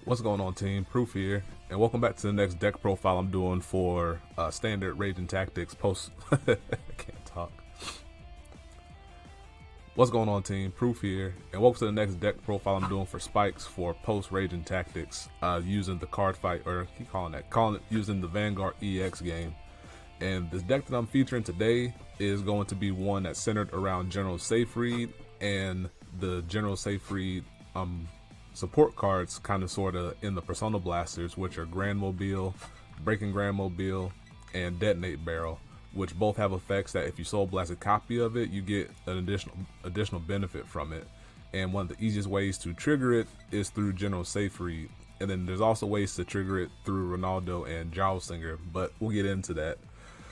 What's going on, team? Proof here, and welcome back to the next deck profile I'm doing for standard Raging Tactics post. I can't talk. What's going on, team? Proof here, and welcome to the next deck profile I'm doing for spikes for post Raging Tactics using the card fight, or keep calling it using the Vanguard EX game. And this deck that I'm featuring today is going to be one that's centered around General Seifried and the General Seifried support cards, kind of sort of in the Persona Blasters, which are Grandmobile, Breaking Grandmobile, and Detonate Barrel, which both have effects that if you soul blast a copy of it, you get an additional benefit from it. And one of the easiest ways to trigger it is through General Seifried, and then there's also ways to trigger it through Renaldo and Gyro Slinger, but we'll get into that.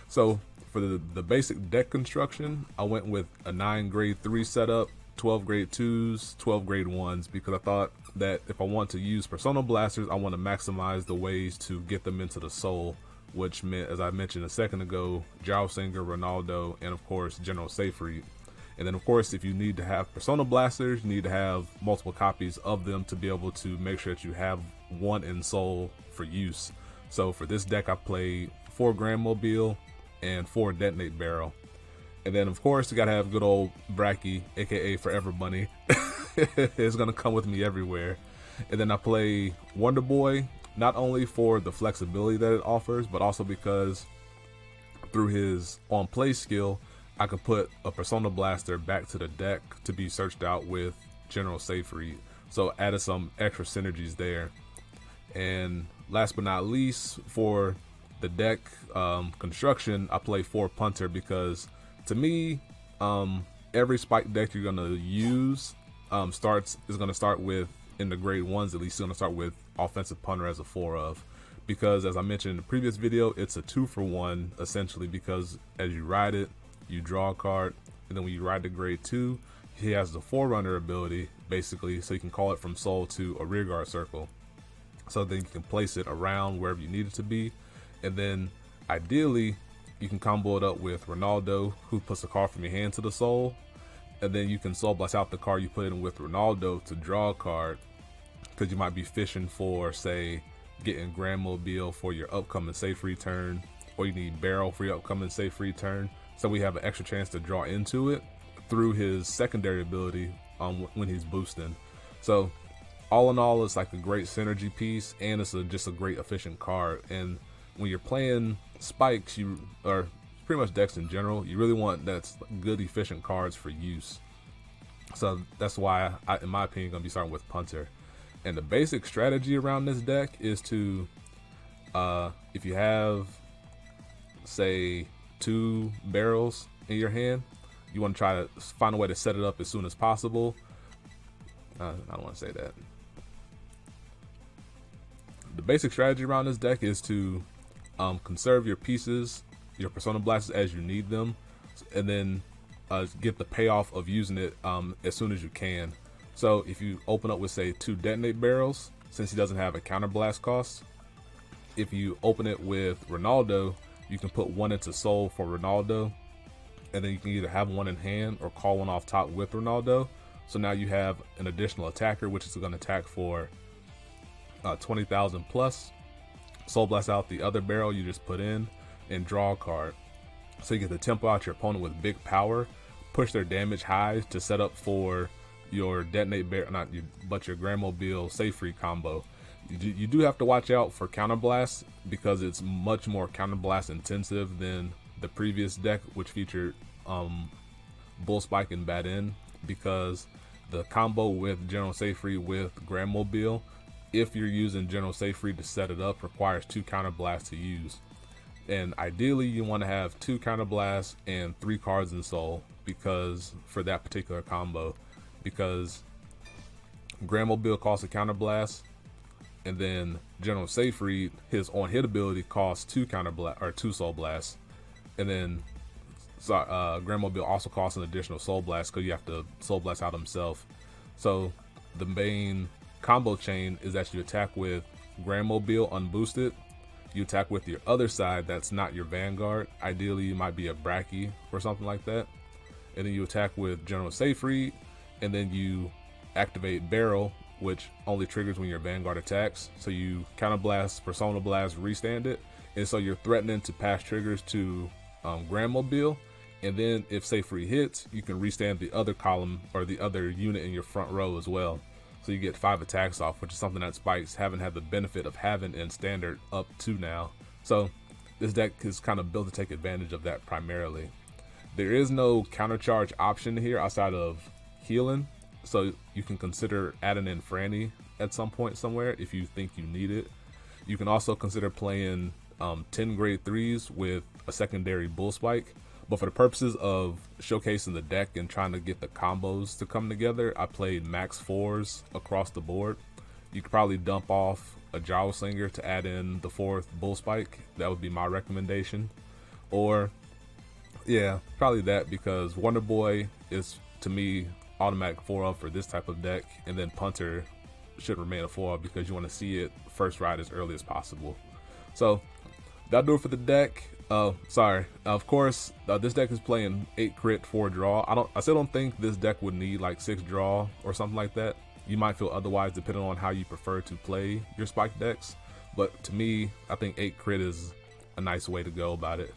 So for the basic deck construction, I went with a 9 grade 3 setup, 12 grade 2s, 12 grade 1s, because I thought that if I want to use Persona Blasters, I want to maximize the ways to get them into the soul, which meant, as I mentioned a second ago, Gyro Slinger, Renaldo, and of course General Seifried. And then of course, if you need to have Persona Blasters, you need to have multiple copies of them to be able to make sure that you have one in soul for use. So for this deck, I played 4 Grandmobile and 4 Detonate Barrel. And then of course you gotta have good old Brakki, aka Forever Bunny. It's gonna come with me everywhere. And then I play Wonder Boy, not only for the flexibility that it offers, but also because through his on play skill, I can put a Persona Blaster back to the deck to be searched out with General Seifried. So added some extra synergies there. And last but not least, for the deck construction, I play 4 Punter because to me, every spike deck you're gonna use is gonna start with, in the grade 1s at least, gonna start with offensive punter as a 4 of, because as I mentioned in the previous video, it's a 2-for-1 essentially, because as you ride it, you draw a card, and then when you ride the grade 2, he has the Forerunner ability basically, so you can call it from soul to a rearguard circle. So then you can place it around wherever you need it to be, and then ideally you can combo it up with Renaldo, who puts a card from your hand to the soul, and then you can soul blast out the card you put in with Renaldo to draw a card, because you might be fishing for, say, getting Grandmobile for your upcoming Seifried turn, or you need Barrel for your upcoming Seifried turn. So we have an extra chance to draw into it through his secondary ability when he's boosting. So all in all, it's like a great synergy piece, and it's just a great efficient card. And when you're playing spikes, or pretty much decks in general, you really want that's good efficient cards for use. So that's why I, in my opinion, gonna be starting with Punter. And the basic strategy around this deck is to, if you have, say, 2 barrels in your hand, you want to try to find a way to set it up as soon as possible. I don't want to say that. The basic strategy around this deck is to conserve your pieces, your Persona Blasters, as you need them, and then get the payoff of using it as soon as you can. So if you open up with, say, 2 Detonate Barrels, since he doesn't have a counter blast cost, if you open it with Renaldo, you can put 1 into soul for Renaldo, and then you can either have 1 in hand or call 1 off top with Renaldo. So now you have an additional attacker, which is going to attack for 20,000 plus. Soul blast out the other barrel you just put in and draw a card. So you get to tempo out your opponent with big power, push their damage high to set up for your Detonate Barrel, but your Grandmobile Seifried combo. You do have to watch out for counterblast, because it's much more counterblast intensive than the previous deck, which featured Bullspike and Bad End, because the combo with General Seifried with Grandmobile, if you're using General Seifried to set it up, requires 2 counterblasts to use. And ideally you want to have 2 counterblasts and 3 cards in soul, because for that particular combo, because Grandmobile costs a counterblast, and then General Seifried, his on hit ability costs 2 soul blasts, and then Grandmobile also costs an additional soul blast because you have to soul blast out himself. So the main combo chain is that you attack with Grandmobile unboosted, you attack with your other side that's not your Vanguard, ideally you might be a Brakki or something like that, and then you attack with General Seifried, and then you activate Barrel which only triggers when your Vanguard attacks. So you Counter Blast, Persona Blast, restand it, and so you're threatening to pass triggers to Grandmobile, and then if Seifried hits, you can restand the other column or the other unit in your front row as well. So you get 5 attacks off, which is something that Spikes haven't had the benefit of having in Standard up to now. So this deck is kind of built to take advantage of that primarily. There is no counter charge option here outside of healing, so you can consider adding in Franny at some point somewhere if you think you need it. You can also consider playing 10 grade 3s with a secondary Bullspike, but for the purposes of showcasing the deck and trying to get the combos to come together, I played max 4s across the board. You could probably dump off a Gyro Slinger to add in the 4th Bullspike. That would be my recommendation. Or, yeah, probably that, because Wonder Boy is, to me, automatic 4-up for this type of deck, and then Punter should remain a 4-up because you want to see it first ride as early as possible. So, that'll do it for the deck. Of course, this deck is playing 8 crit, 4 draw. I still don't think this deck would need like 6 draw or something like that. You might feel otherwise depending on how you prefer to play your Spike decks, but to me, I think 8 crit is a nice way to go about it.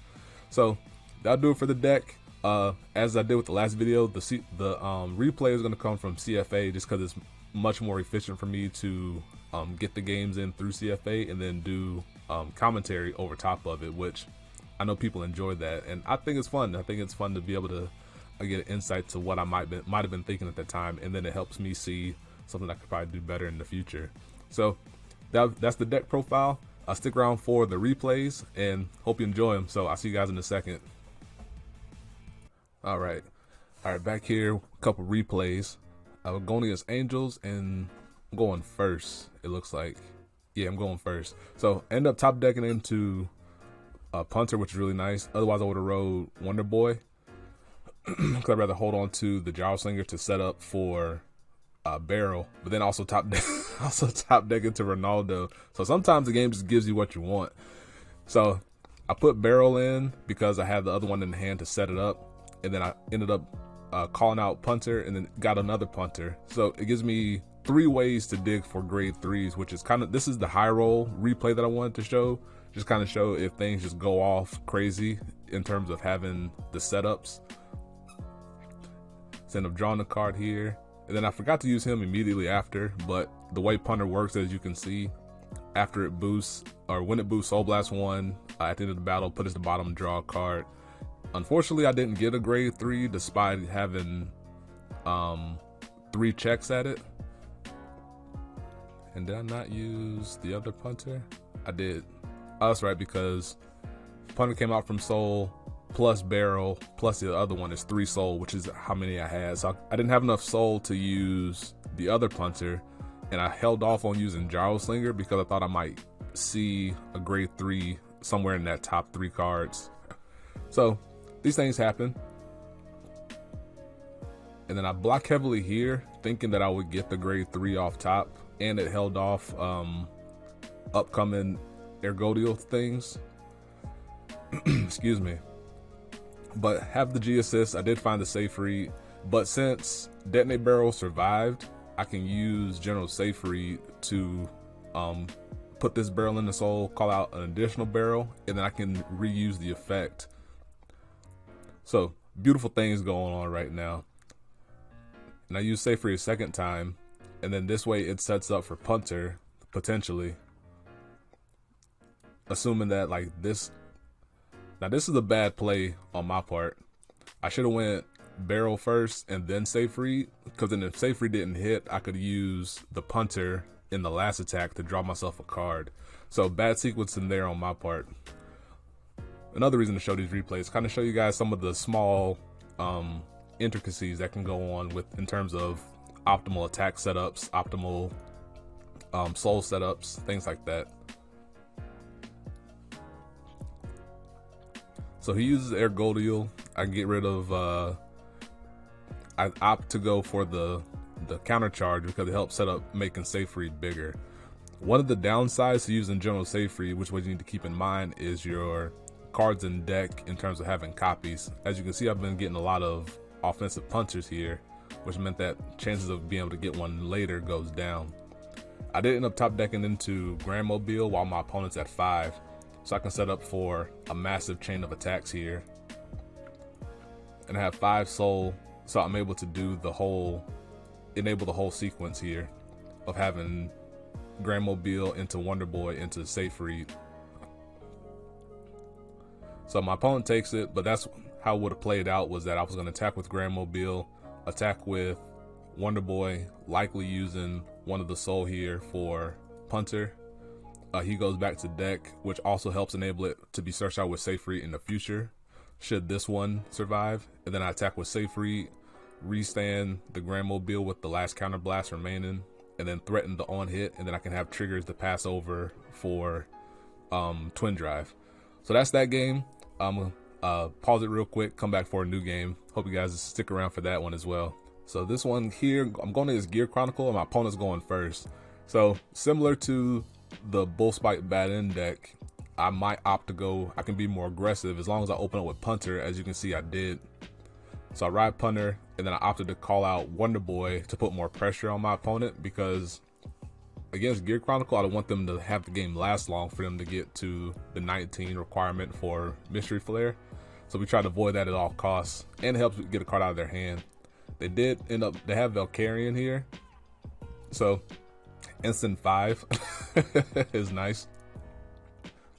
So that'll do it for the deck. As I did with the last video, the replay is going to come from CFA just because it's much more efficient for me to get the games in through CFA and then do commentary over top of it, which I know people enjoy that, and I think it's fun. I think it's fun to be able to get an insight to what I might have been thinking at the time, and then it helps me see something I could probably do better in the future. So that's the deck profile. I'll stick around for the replays and hope you enjoy them. So I'll see you guys in a second. All right, back here, a couple replays. I'm going against Angels, and I'm going first. It looks like, yeah, I'm going first. So I end up top decking into Punter, which is really nice. Otherwise, I would have rode Wonder Boy because I'd rather hold on to the Gyro Slinger to set up for Barrel, but then also top deck into Renaldo. So sometimes the game just gives you what you want. So I put Barrel in because I had the other one in hand to set it up, and then I ended up calling out Punter and then got another Punter. So it gives me 3 ways to dig for grade 3s, which is this is the high roll replay that I wanted to show. Just kind of show if things just go off crazy in terms of having the setups. So end up drawing a card here, and then I forgot to use him immediately after, but the way Punter works, as you can see, after it boosts, or when it boosts Soul Blast 1 at the end of the battle, put it to the bottom, draw a card. Unfortunately, I didn't get a grade 3 despite having 3 checks at it. And did I not use the other Punter? I did. Oh, that's right, because Punter came out from Soul plus Barrel plus the other one is 3 Soul, which is how many I had. So I didn't have enough Soul to use the other Punter, and I held off on using Gyro Slinger because I thought I might see a grade 3 somewhere in that top 3 cards. So these things happen. And then I block heavily here, thinking that I would get the grade 3 off top, and it held off upcoming Ergodial things. Excuse me. But have the G assist. I did find the Seifried, but since Detonate Barrel survived, I can use General Seifried to put this barrel in the soul, call out an additional barrel, and then I can reuse the effect. So beautiful things going on right now. And I use Seifried a second time, and then this way it sets up for Punter potentially. Assuming that like this, now this is a bad play on my part. I should have went Barrel first and then Seifried, because then if Seifried didn't hit, I could use the Punter in the last attack to draw myself a card. So bad sequence in there on my part. Another reason to show these replays, kind of show you guys some of the small intricacies that can go on with in terms of optimal attack setups, optimal soul setups, things like that. So he uses Ergodial. I can get rid of, I opt to go for the counter charge because it helps set up making Seifried bigger. One of the downsides to using General Seifried, which what you need to keep in mind, is your cards in deck in terms of having copies. As you can see, I've been getting a lot of offensive Punters here, which meant that chances of being able to get one later goes down. I did end up top decking into Grandmobile while my opponent's at 5, so I can set up for a massive chain of attacks here. And I have 5 soul, so I'm able to do enable the whole sequence here of having Grandmobile into Wonder Boy into Seifried. So my opponent takes it, but that's how it would have played out, was that I was going to attack with Grandmobile, attack with Wonder Boy, likely using one of the soul here for Punter. He goes back to deck, which also helps enable it to be searched out with Seifried in the future, should this one survive. And then I attack with Seifried, restand the Grandmobile with the last counter blast remaining, and then threaten the on hit, and then I can have triggers to pass over for Twin Drive. So that's that game. I'm gonna pause it real quick, come back for a new game. Hope you guys stick around for that one as well. So this one here, I'm going to this Gear Chronicle, and my opponent's going first. So similar to the Bullspike bad end deck, I might opt to go, I can be more aggressive as long as I open up with Punter, as you can see I did. So I ride Punter, and then I opted to call out Wonder Boy to put more pressure on my opponent, because against Gear Chronicle, I don't want them to have the game last long for them to get to the 19 requirement for Mystery Flare. So we try to avoid that at all costs, and it helps get a card out of their hand. They did end up, they have Valkyrian here, so instant 5 is nice.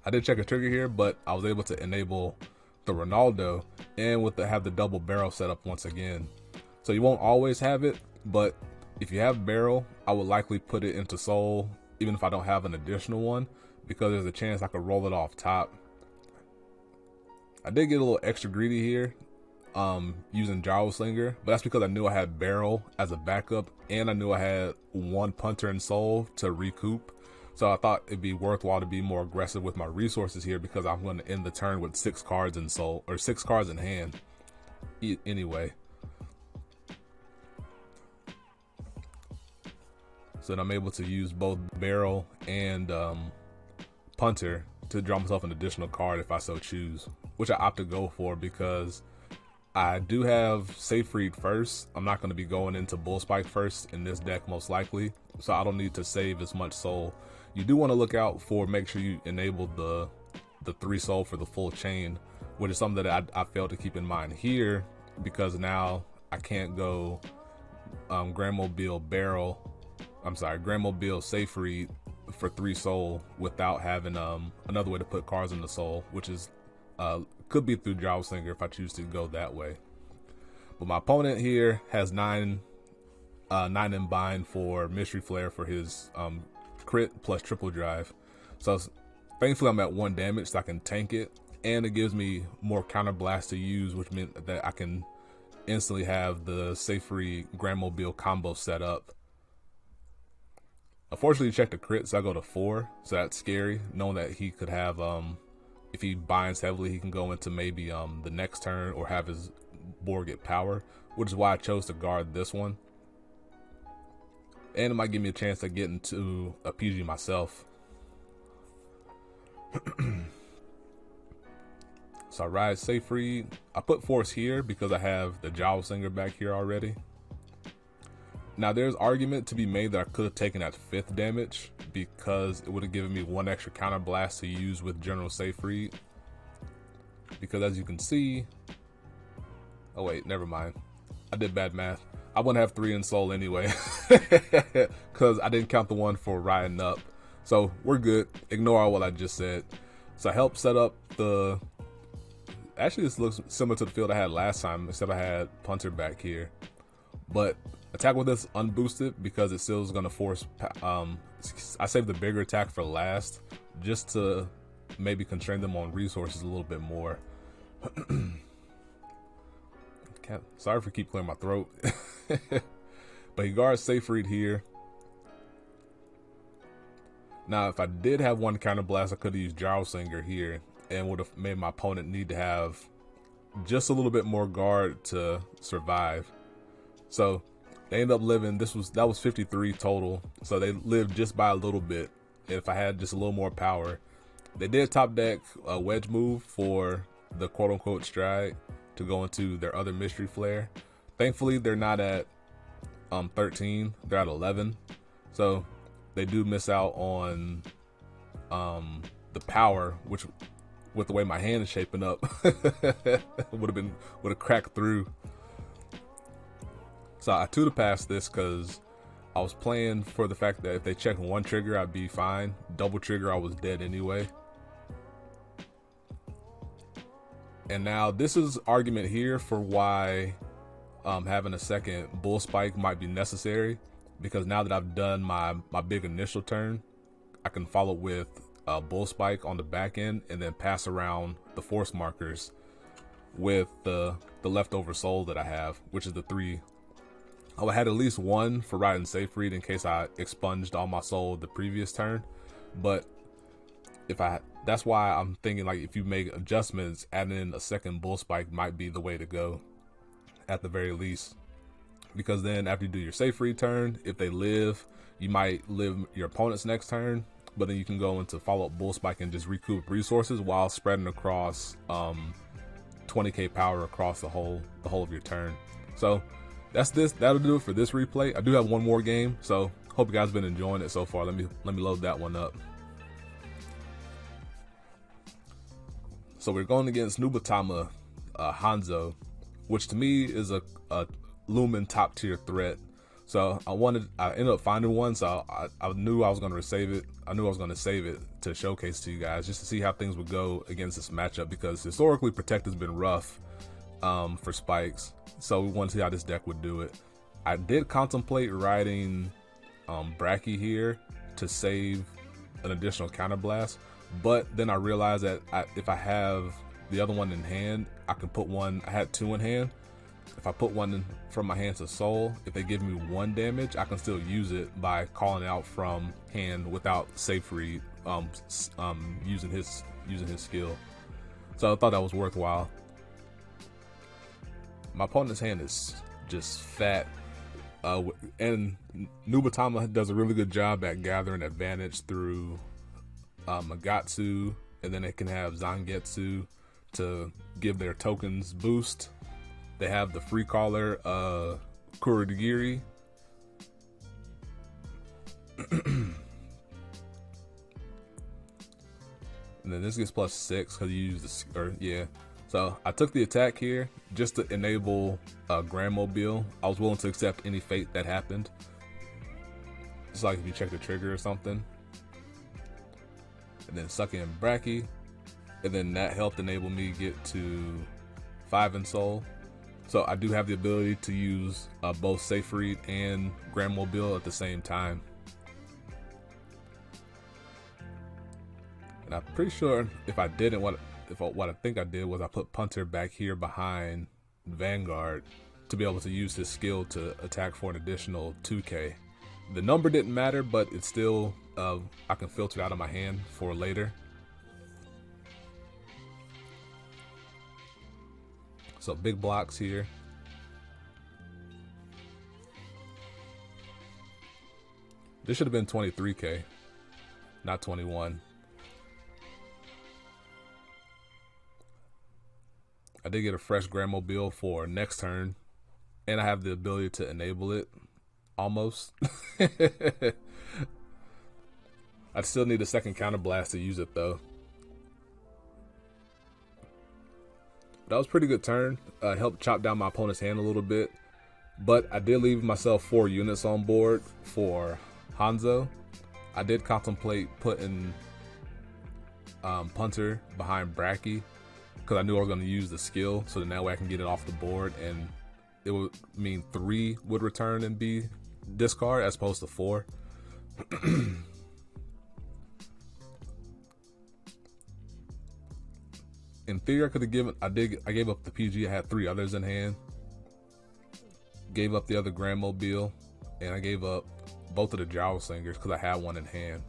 I did check a trigger here, but I was able to enable the Renaldo and have the double barrel set up once again. So you won't always have it, but if you have barrel, I would likely put it into soul, even if I don't have an additional one, because there's a chance I could roll it off top. I did get a little extra greedy here, using Gyro Slinger, but that's because I knew I had barrel as a backup, and I knew I had one Punter and soul to recoup. So I thought it'd be worthwhile to be more aggressive with my resources here, because I'm going to end the turn with 6 cards in soul, or 6 cards in hand anyway. So then I'm able to use both barrel and Punter to draw myself an additional card if I so choose, which I opt to go for because I do have Seifried first. I'm not going to be going into Bullspike first in this deck most likely, so I don't need to save as much soul. You do want to look out for, make sure you enable the 3 soul for the full chain, which is something that I failed to keep in mind here, because now I can't go Grandmobile Seifried for 3 soul without having another way to put cards in the soul, which is could be through Gyro Slinger if I choose to go that way. But my opponent here has 9 in bind for Mystery Flare for his crit plus triple drive. So thankfully I'm at 1 damage, so I can tank it, and it gives me more counter blast to use, which meant that I can instantly have the Seifried Grandmobile combo set up. Unfortunately, check the crit, so I go to 4, so that's scary, knowing that he could have, if he binds heavily, he can go into maybe the next turn or have his board get power, which is why I chose to guard this one. And it might give me a chance to get into a PG myself. So I ride Seifried. I put Force here because I have the Gyro Slinger back here already. Now there's argument to be made that I could have taken that 5th damage, because it would have given me 1 extra counter blast to use with General Seifried. Because as you can see, oh wait, never mind. I did bad math. I wouldn't have 3 in soul anyway, because I didn't count the one for riding up. So we're good. Ignore all what I just said. So I helped set up the. Actually, this looks similar to the field I had last time, except I had Punter back here. But attack with this unboosted because it still is going to force. I saved the bigger attack for last, just to maybe constrain them on resources a little bit more. Sorry for keep clearing my throat. But he guards Seifried here. Now, if I did have 1 counter blast, I could have used Gyro Slinger here and would have made my opponent need to have just a little bit more guard to survive. So they ended up living. That was 53 total. So they lived just by a little bit. If I had just a little more power, they did top deck a wedge move for the quote unquote stride to go into their other Mystery Flare. Thankfully, they're not at 13. They're at 11. So they do miss out on the power, which with the way my hand is shaping up would have cracked through. So I tutor passed this because I was playing for the fact that if they checked one trigger, I'd be fine. Double trigger, I was dead anyway. And now this is argument here for why having a second Bullspike might be necessary, because now that I've done my big initial turn, I can follow with Bullspike on the back end and then pass around the force markers with the leftover soul that I have, which is the 3. I had at least 1 for riding Seifried in case I expunged all my soul the previous turn, but that's why I'm thinking, like, if you make adjustments, adding in a second Bullspike might be the way to go at the very least, because then after you do your Seifried turn, if they live, you might live your opponent's next turn, but then you can go into follow-up Bullspike and just recoup resources while spreading across 20k power across the whole of your turn. So that'll do it for this replay. I do have one more game, so hope you guys have been enjoying it so far. Let me load that one up. So we're going against Nubatama Hanzo, which to me is a Lumen top tier threat. So I ended up finding one, so I knew I was going to save it. I knew I was going to save it to showcase to you guys, just to see how things would go against this matchup, because historically Protect has been rough for spikes. So we want to see how this deck would do it. I did contemplate riding Brakki here to save an additional counterblast, but then I realized that if I have the other one in hand, I can put one. I had 2 in hand. If I put one from my hand to soul, if they give me 1 damage, I can still use it by calling out from hand without Seifried using his skill. So I thought that was worthwhile. My opponent's hand is just fat, and Nubatama does a really good job at gathering advantage through Magatsu, and then they can have Zangetsu to give their tokens boost. They have the free caller Kurogiri. And then this gets +6 because you use the So I took the attack here just to enable Grandmobile. I was willing to accept any fate that happened. Just like if you check the trigger or something. And then suck in Brakki. And then that helped enable me get to 5 in soul. So I do have the ability to use both Seifried and Grandmobile at the same time. And I'm pretty sure if I didn't, what I think I did was I put Punter back here behind Vanguard to be able to use his skill to attack for an additional 2k. The number didn't matter, but it's still, I can filter it out of my hand for later. So big blocks here. This should have been 23k, not 21. I did get a fresh Grandmobile for next turn, and I have the ability to enable it, almost. I still need a second counterblast to use it though. That was a pretty good turn. Helped chop down my opponent's hand a little bit, but I did leave myself 4 units on board for Hanzo. I did contemplate putting Punter behind Brakki because I knew I was going to use the skill, so that way I can get it off the board, and it would mean 3 would return and be discard as opposed to 4. In theory, I could have given. I gave up the PG. I had 3 others in hand. Gave up the other Grandmobile, and I gave up both of the Gyro Slingers because I had 1 in hand.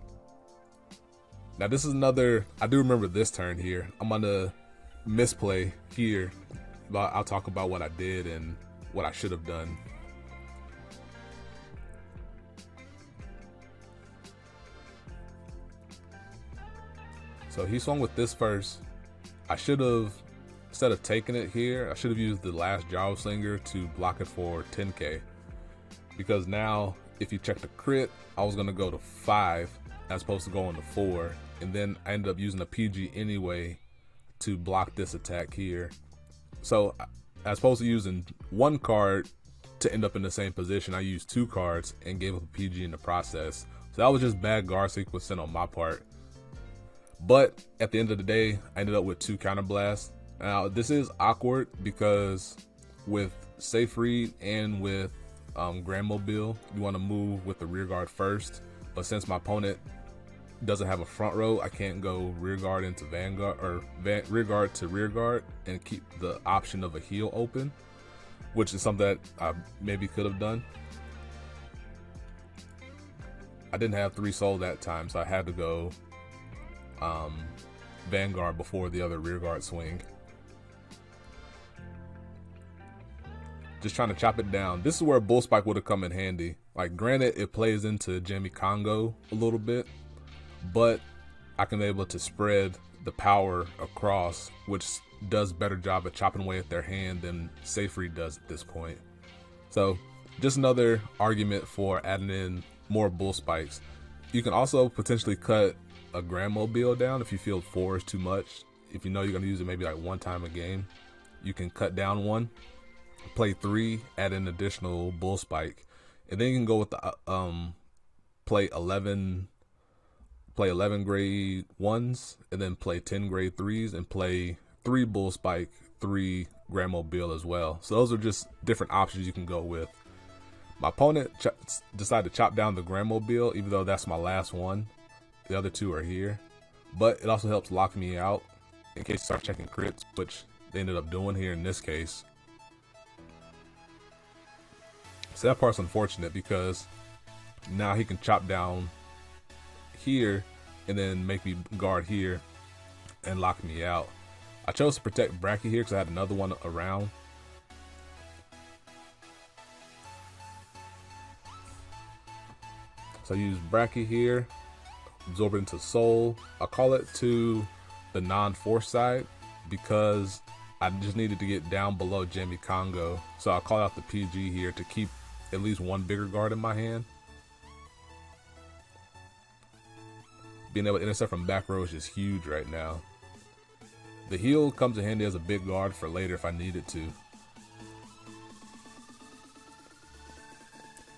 Now this is another. I do remember this turn here. I'm gonna misplay here, but I'll talk about what I did and what I should have done. So he swung with this first. I should have, instead of taking it here, I should have used the last Gyro Slinger to block it for 10k. because now if you check the crit, I was gonna go to 5 as opposed to going to 4, and then I ended up using a PG anyway to block this attack here. So as opposed to using one card to end up in the same position, I used 2 cards and gave up a PG in the process. So that was just bad guard sequencing on my part. But at the end of the day, I ended up with 2 counterblasts. Now this is awkward because with Seifried and with Grandmobile, you want to move with the rear guard first. But since my opponent doesn't have a front row, I can't go rear guard into vanguard or rear guard to rear guard and keep the option of a heal open, which is something that I maybe could have done. I didn't have 3 soul that time, so I had to go vanguard before the other rear guard swing. Just trying to chop it down. This is where Bullspike would have come in handy. Like, granted, it plays into Jamie Congo a little bit, but I can be able to spread the power across, which does better job at chopping away at their hand than Seifried does at this point. So just another argument for adding in more Bullspikes. You can also potentially cut a Grandmobile down if you feel 4 is too much. If you know you're going to use it maybe like 1 time a game, you can cut down 1, play 3, add an additional Bullspike, and then you can go with the play 11 grade 1s, and then play 10 grade 3s, and play 3 Bullspike, 3 Grandmobile as well. So those are just different options you can go with. My opponent decided to chop down the Grandmobile, even though that's my last one. The other 2 are here, but it also helps lock me out in case you start checking crits, which they ended up doing here in this case. So that part's unfortunate because now he can chop down here and then make me guard here and lock me out. I chose to protect Brakki here because I had another one around. So I use Brakki here, absorb it into soul. I call it to the non-force side because I just needed to get down below Jamie Congo. So I call out the PG here to keep at least 1 bigger guard in my hand. Being able to intercept from back row is just huge right now. The heal comes in handy as a big guard for later if I need it to.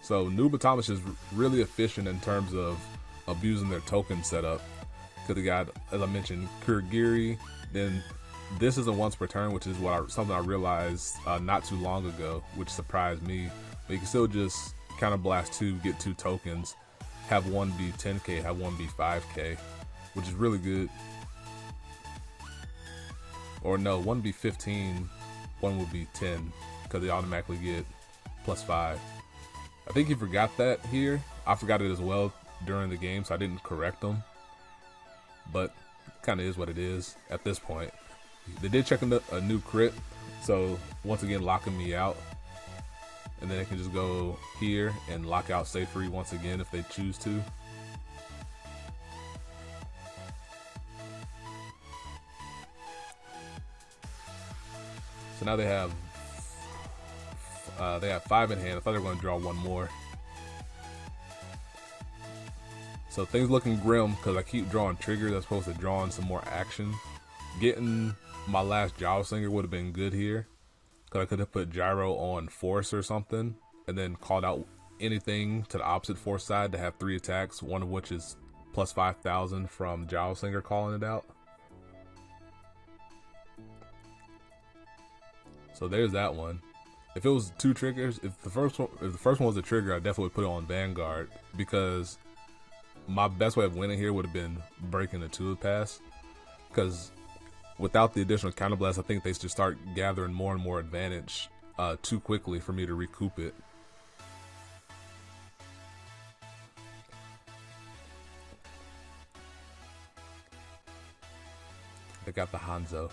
So Noob Atomic is really efficient in terms of abusing their token setup. Because they got, as I mentioned, Kurigiri. Then this is a once per turn, which is something I realized not too long ago, which surprised me. But you can still just counterblast 2, get 2 tokens, have 1 be 10k, have 1 be 5k, which is really good. Or no, 1 be 15, 1 would be 10, because they automatically get +5. I think he forgot that here. I forgot it as well during the game, so I didn't correct them. But kind of is what it is at this point. They did check a new crit, so once again locking me out. And then they can just go here and lock out Seifried once again if they choose to. So now they have 5 in hand. I thought they were going to draw 1 more. So things looking grim because I keep drawing triggers as opposed to drawing some more action. Getting my last Gyro Slinger would have been good here, because I could have put Gyro on force or something and then called out anything to the opposite force side to have 3 attacks, one of which is plus 5,000 from Gyro Slinger calling it out. So there's that one. If it was 2 triggers, if the first one was a trigger, I definitely would put it on Vanguard, because my best way of winning here would have been breaking the 2 pass, because without the additional counterblast, I think they should start gathering more and more advantage too quickly for me to recoup it. They got the Hanzo,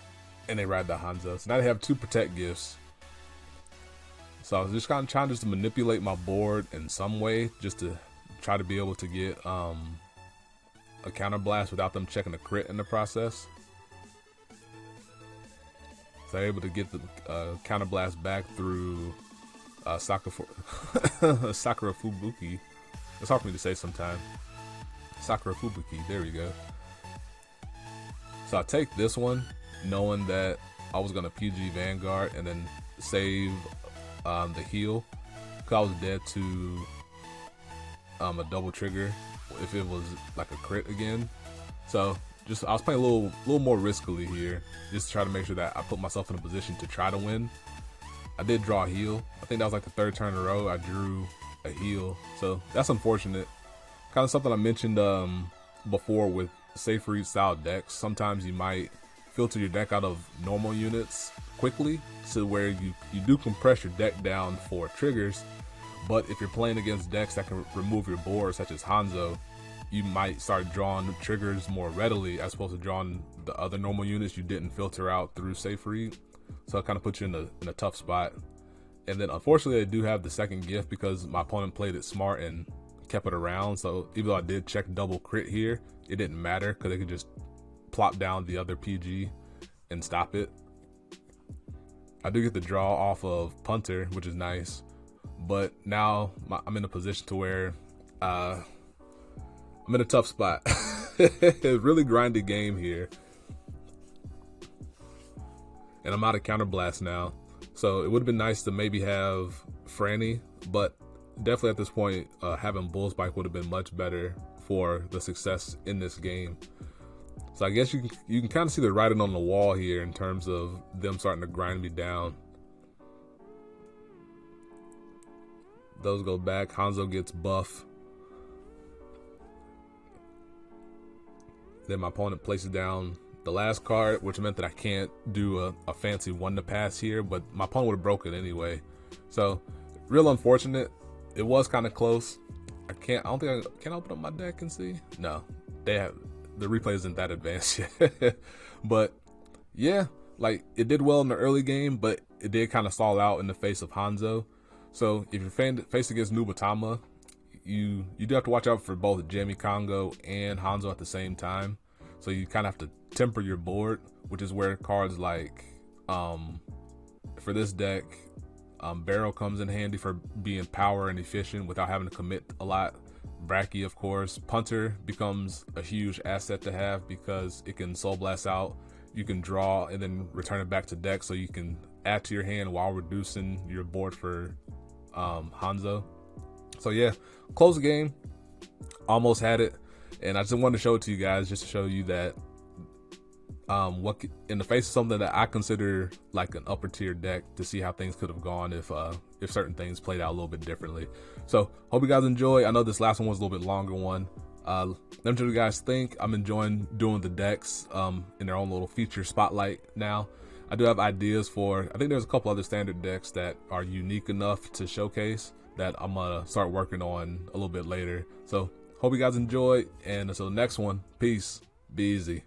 and they ride the Hanzo. So now they have 2 protect gifts. So I was just kind of trying to manipulate my board in some way, just to try to be able to get a counterblast without them checking a crit in the process. So they're able to get the counterblast back through Sakura Fubuki. It's hard for me to say sometimes. Sakura Fubuki, there we go. So I take this one, knowing that I was gonna PG Vanguard and then save the heal, cause I was dead to a double trigger if it was like a crit again. So I was playing a little more riskily here, just to try to make sure that I put myself in a position to try to win. I did draw a heal. I think that was like the 3rd turn in a row I drew a heal, so that's unfortunate. Kind of something I mentioned before with Seifried style decks. Sometimes you might filter your deck out of normal units quickly, so where you do compress your deck down for triggers, but if you're playing against decks that can remove your board, such as Hanzo, you might start drawing triggers more readily as opposed to drawing the other normal units you didn't filter out through Seifried. So it kind of puts you in a tough spot. And then unfortunately I do have the second gift because my opponent played it smart and kept it around. So even though I did check double crit here, it didn't matter because they could just plop down the other PG and stop it. I do get the draw off of Punter, which is nice. But now I'm in a position to where I'm in a tough spot. Really grindy game here. And I'm out of counterblast now. So it would have been nice to maybe have Franny, but definitely at this point, having Bullspike would have been much better for the success in this game. So I guess you can kind of see the writing on the wall here in terms of them starting to grind me down. Those go back. Hanzo gets buff. Then my opponent places down the last card, which meant that I can't do a fancy one to pass here, but my opponent would have broke it anyway. So real unfortunate. It was kind of close. Can I open up my deck and see? No, the replay isn't that advanced yet. But yeah, like it did well in the early game, but it did kind of stall out in the face of Hanzo. So if you're faced against Nubatama, you do have to watch out for both Jamie Congo and Hanzo at the same time. So you kind of have to temper your board, which is where cards like, for this deck, Barrel comes in handy for being power and efficient without having to commit a lot. Brakki, of course. Punter becomes a huge asset to have because it can Soul Blast out. You can draw and then return it back to deck, so you can add to your hand while reducing your board for Hanzo. So yeah, close the game. Almost had it. And I just wanted to show it to you guys, just to show you that what in the face of something that I consider like an upper tier deck, to see how things could have gone if certain things played out a little bit differently. So hope you guys enjoy. I know this last one was a little bit longer one. Let me know what you guys think. I'm enjoying doing the decks in their own little feature spotlight now. I do have ideas for, I think there's a couple other standard decks that are unique enough to showcase that I'm gonna start working on a little bit later. So hope you guys enjoy, and until the next one, peace, be easy.